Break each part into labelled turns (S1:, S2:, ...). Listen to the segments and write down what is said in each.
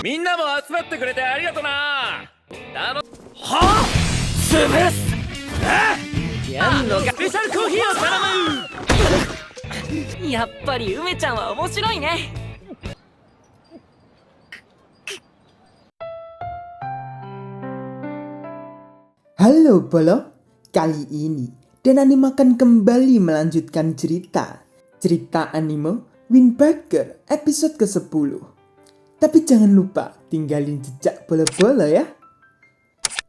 S1: みんなも集まってくれてありがとな。はあ、スープです。やんのか。スペシャルコーヒーを頼む。
S2: やっぱり梅ちゃんは面白いね。
S3: Halo Bolo, kali ini Denani akan kembali melanjutkan cerita anime Windbreaker episode ke-10. Tapi jangan lupa tinggalin jejak Bolo-Bolo ya.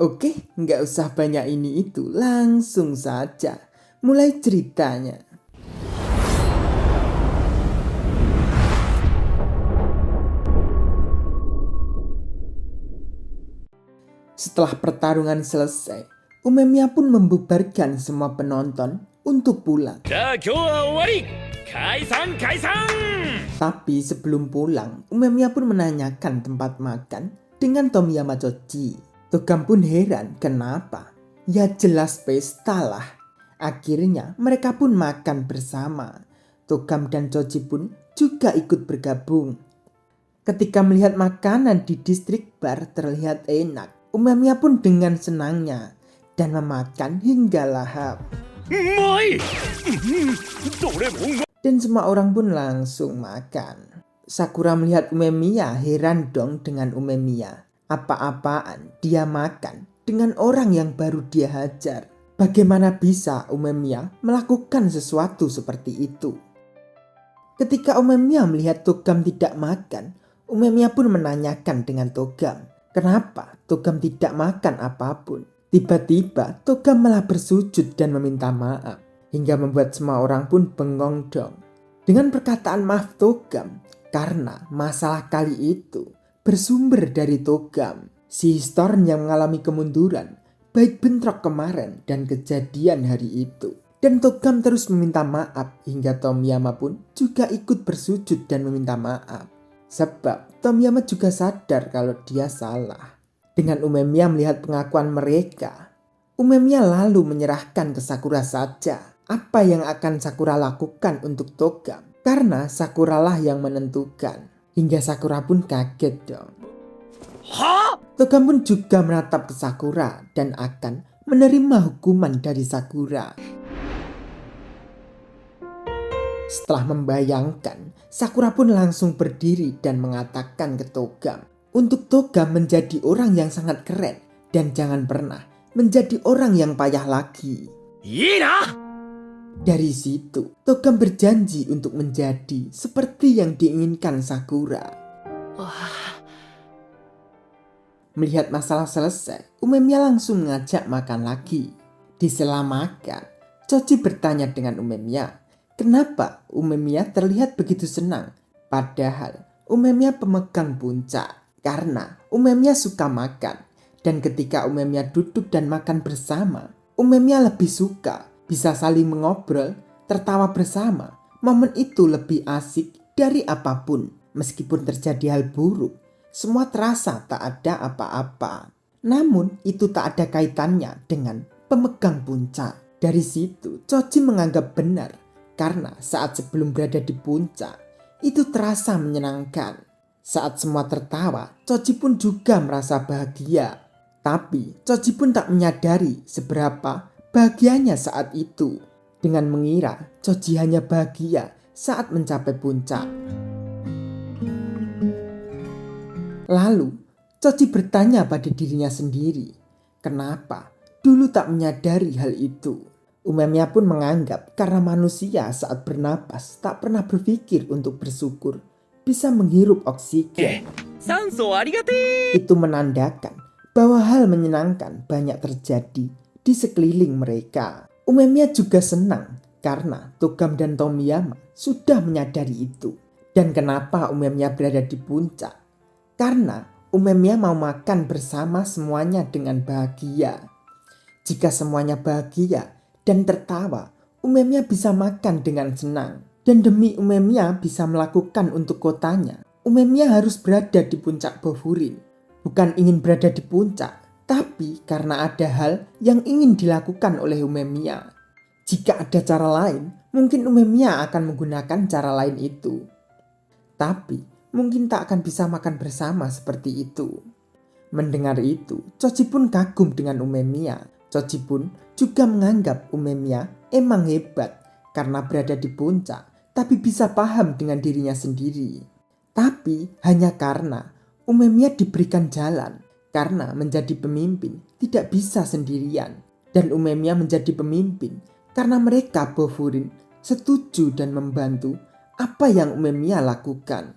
S3: Oke, nggak usah banyak ini itu, langsung saja mulai ceritanya. Setelah pertarungan selesai, Umemiya pun membubarkan semua penonton untuk pulang. Tapi sebelum pulang, Umemiya pun menanyakan tempat makan dengan Tomiyama Choji. Togam pun heran kenapa. Ya jelas pesta lah. Akhirnya mereka pun makan bersama. Togam dan Choji pun juga ikut bergabung. Ketika melihat makanan di distrik bar terlihat enak, Umemiya pun dengan senangnya dan memakan hingga lahap. Dan semua orang pun langsung makan. Sakura melihat Umemiya heran dong dengan Umemiya. Apa-apaan dia makan dengan orang yang baru dia hajar. Bagaimana bisa Umemiya melakukan sesuatu seperti itu? Ketika Umemiya melihat Togam tidak makan, Umemiya pun menanyakan dengan Togam. Kenapa Togam tidak makan apapun? Tiba-tiba Togam malah bersujud dan meminta maaf. Hingga membuat semua orang pun bengong dong. Dengan perkataan maaf Togam, karena masalah kali itu bersumber dari Togam. Si Storm yang mengalami kemunduran, baik bentrok kemarin dan kejadian hari itu. Dan Togam terus meminta maaf hingga Tomiyama pun juga ikut bersujud dan meminta maaf. Sebab Tomiyama juga sadar kalau dia salah. Dengan Umemiya melihat pengakuan mereka, Umemiya lalu menyerahkan ke Sakura saja apa yang akan Sakura lakukan untuk Togam. Karena Sakura lah yang menentukan. Hingga Sakura pun kaget dong. Togam pun juga menatap ke Sakura dan akan menerima hukuman dari Sakura. Setelah membayangkan, Sakura pun langsung berdiri dan mengatakan ke Togam untuk Togam menjadi orang yang sangat keren dan jangan pernah menjadi orang yang payah lagi. Dari situ, Togam berjanji untuk menjadi seperti yang diinginkan Sakura. Melihat masalah selesai, Umemiya langsung mengajak makan lagi. Di sela makan, Choji bertanya dengan Umemiya, kenapa Umemiya terlihat begitu senang? Padahal Umemiya pemegang puncak. Karena Umemiya suka makan. Dan ketika Umemiya duduk dan makan bersama, Umemiya lebih suka bisa saling mengobrol, tertawa bersama. Momen itu lebih asik dari apapun. Meskipun terjadi hal buruk, semua terasa tak ada apa-apa. Namun itu tak ada kaitannya dengan pemegang puncak. Dari situ Choji menganggap benar. Karena saat sebelum berada di puncak, itu terasa menyenangkan. Saat semua tertawa, Choji pun juga merasa bahagia. Tapi Choji pun tak menyadari seberapa bahagianya saat itu. Dengan mengira Choji hanya bahagia saat mencapai puncak. Lalu Choji bertanya pada dirinya sendiri, kenapa dulu tak menyadari hal itu? Umemiya pun menganggap karena manusia saat bernapas tak pernah berpikir untuk bersyukur bisa menghirup oksigen. Itu menandakan bahwa hal menyenangkan banyak terjadi di sekeliling mereka. Umemiya juga senang karena Togam dan Tomiyama sudah menyadari itu. Dan kenapa Umemiya berada di puncak? Karena Umemiya mau makan bersama semuanya dengan bahagia. Jika semuanya bahagia dan tertawa, Umemiya bisa makan dengan senang. Dan demi Umemiya bisa melakukan untuk kotanya, Umemiya harus berada di puncak Bofurin. Bukan ingin berada di puncak, tapi karena ada hal yang ingin dilakukan oleh Umemiya. Jika ada cara lain, mungkin Umemiya akan menggunakan cara lain itu. Tapi mungkin tak akan bisa makan bersama seperti itu. Mendengar itu, Choji pun kagum dengan Umemiya. Choji pun juga menganggap Umemiya emang hebat karena berada di puncak, tapi bisa paham dengan dirinya sendiri. Tapi hanya karena Umemiya diberikan jalan, karena menjadi pemimpin tidak bisa sendirian. Dan Umemiya menjadi pemimpin karena mereka Bofurin setuju dan membantu apa yang Umemiya lakukan.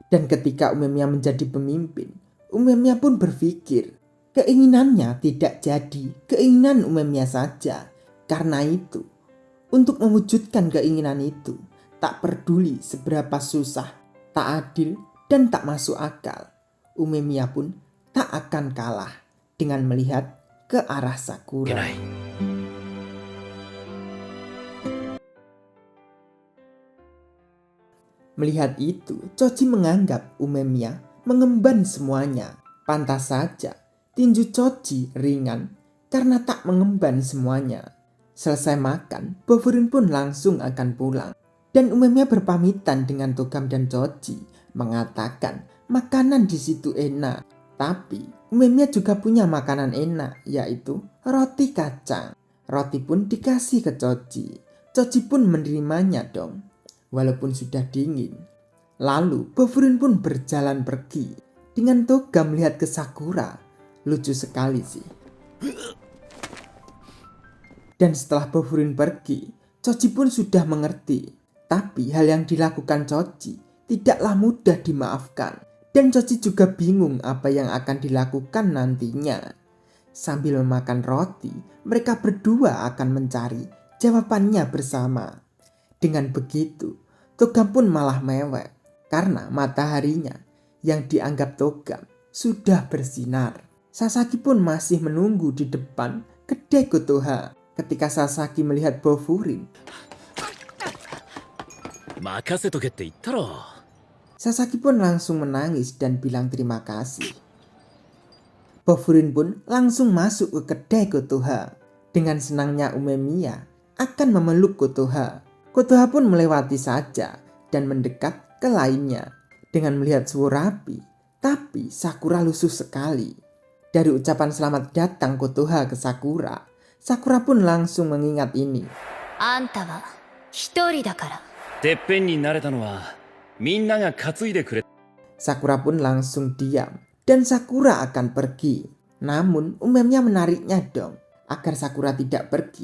S3: Dan ketika Umemiya menjadi pemimpin, Umemiya pun berpikir keinginannya tidak jadi keinginan Umemiya saja. Karena itu, untuk mewujudkan keinginan itu, tak peduli seberapa susah, tak adil, dan tak masuk akal, Umemiya pun tak akan kalah dengan melihat ke arah Sakura. Melihat itu, Choji menganggap Umemiya mengemban semuanya. Pantas saja, tinju Choji ringan karena tak mengemban semuanya. Selesai makan, Bofurin pun langsung akan pulang. Dan Umemiya berpamitan dengan Togam dan Choji, mengatakan makanan di situ enak. Tapi Umemiya juga punya makanan enak, yaitu roti kacang. Roti pun dikasih ke Choji. Choji pun menerimanya dong, walaupun sudah dingin. Lalu Bofurin pun berjalan pergi. Dengan Togam melihat ke Sakura. Lucu sekali sih. Dan setelah Bofurin pergi, Choji pun sudah mengerti. Tapi hal yang dilakukan Choji tidaklah mudah dimaafkan. Dan Choji juga bingung apa yang akan dilakukan nantinya. Sambil memakan roti, mereka berdua akan mencari jawabannya bersama. Dengan begitu, Togam pun malah mewek karena mataharinya yang dianggap Togam sudah bersinar. Sasaki pun masih menunggu di depan kedai Kotoha. Ketika Sasaki melihat Bofurin, Sasaki pun langsung menangis dan bilang terima kasih. Bofurin pun langsung masuk ke kedai Kotoha. Dengan senangnya Umemiya akan memeluk Kotoha. Kotoha pun melewati saja dan mendekat ke lainnya dengan melihat Suorabi. Tapi Sakura lusuh sekali. Dari ucapan selamat datang Kotoha ke Sakura, Sakura pun langsung mengingat ini.
S2: Anta wa hitori dakara.
S3: Sakura pun langsung diam dan Sakura akan pergi. Namun Umemiya menariknya dong agar Sakura tidak pergi.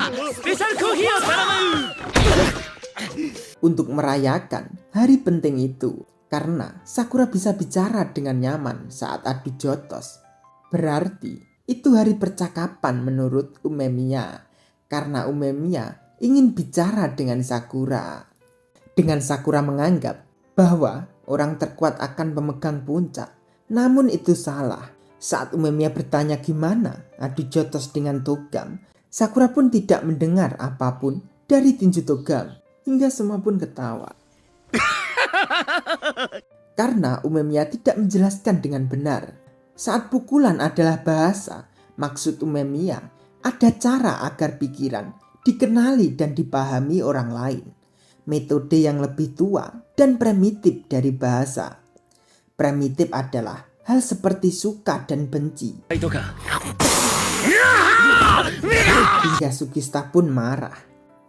S3: Untuk merayakan hari penting itu, karena Sakura bisa bicara dengan nyaman saat adu jotos. Berarti itu hari percakapan menurut Umemiya, karena Umemiya ingin bicara dengan Sakura. Dengan Sakura menganggap bahwa orang terkuat akan memegang puncak, namun itu salah. Saat Umemiya bertanya gimana adu jotos dengan Togam, Sakura pun tidak mendengar apapun dari tinju Togam, hingga semua pun ketawa. Karena Umemiya tidak menjelaskan dengan benar. Saat pukulan adalah bahasa, maksud Umemiya ada cara agar pikiran dikenali dan dipahami orang lain. Metode yang lebih tua dan primitif dari bahasa. Primitif adalah hal seperti suka dan benci. Hingga Sukista pun marah.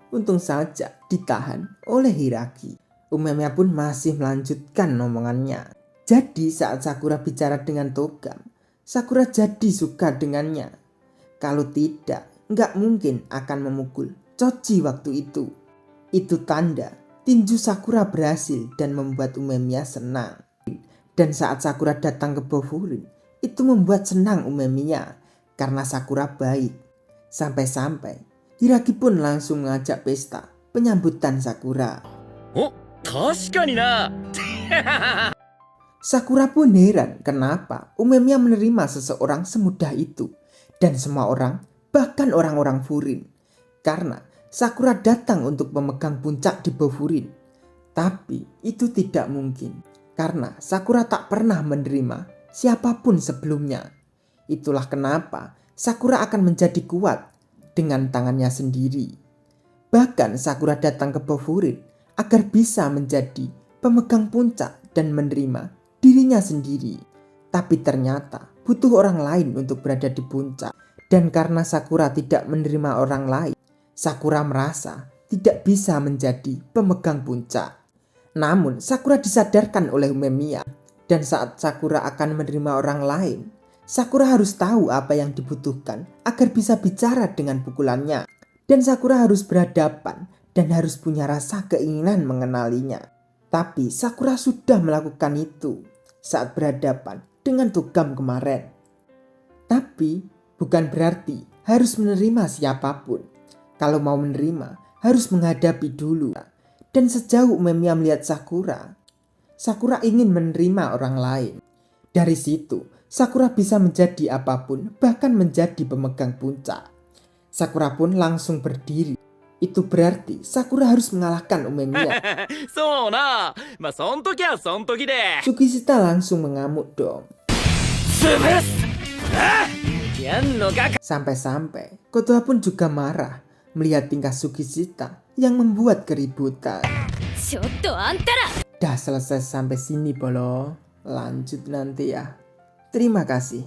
S3: Untung saja ditahan oleh Hiragi. Umemiya pun masih melanjutkan omongannya. Jadi saat Sakura bicara dengan Togam, Sakura jadi suka dengannya. Kalau tidak, nggak mungkin akan memukul Choji waktu itu. Itu tanda tinju Sakura berhasil dan membuat Umemiya senang. Dan saat Sakura datang ke Bofurin, itu membuat senang Umemiya karena Sakura baik. Sampai-sampai Hiragi pun langsung mengajak pesta penyambutan Sakura. Sakura pun heran kenapa Umemiya menerima seseorang semudah itu. Dan semua orang, bahkan orang-orang Furin. Karena Sakura datang untuk memegang puncak di Bofurin. Tapi itu tidak mungkin. Karena Sakura tak pernah menerima siapapun sebelumnya. Itulah kenapa Sakura akan menjadi kuat dengan tangannya sendiri. Bahkan Sakura datang ke Bofurin agar bisa menjadi pemegang puncak dan menerima dirinya sendiri. Tapi ternyata butuh orang lain untuk berada di puncak. Dan karena Sakura tidak menerima orang lain, Sakura merasa tidak bisa menjadi pemegang puncak. Namun Sakura disadarkan oleh Umemiya. Dan saat Sakura akan menerima orang lain, Sakura harus tahu apa yang dibutuhkan agar bisa bicara dengan pukulannya. Dan Sakura harus berhadapan dan harus punya rasa keinginan mengenalinya. Tapi Sakura sudah melakukan itu saat berhadapan dengan Togam kemarin. Tapi bukan berarti harus menerima siapapun. Kalau mau menerima harus menghadapi dulu. Dan sejauh Umemiya melihat Sakura, Sakura ingin menerima orang lain. Dari situ Sakura bisa menjadi apapun, bahkan menjadi pemegang puncak. Sakura pun langsung berdiri. Itu berarti Sakura harus mengalahkan Umemiya.
S1: そうな。まあ、そん時はそん時で。
S3: Tsukishita langsung mengamuk dong.
S1: 潰す。やんのか。
S3: Sampai-sampai Kotoa pun juga marah melihat tingkah Tsukishita yang membuat keributan.
S2: ちょっとあんたら
S3: Dah selesai sampai sini bolo. Lanjut nanti ya. Terima kasih.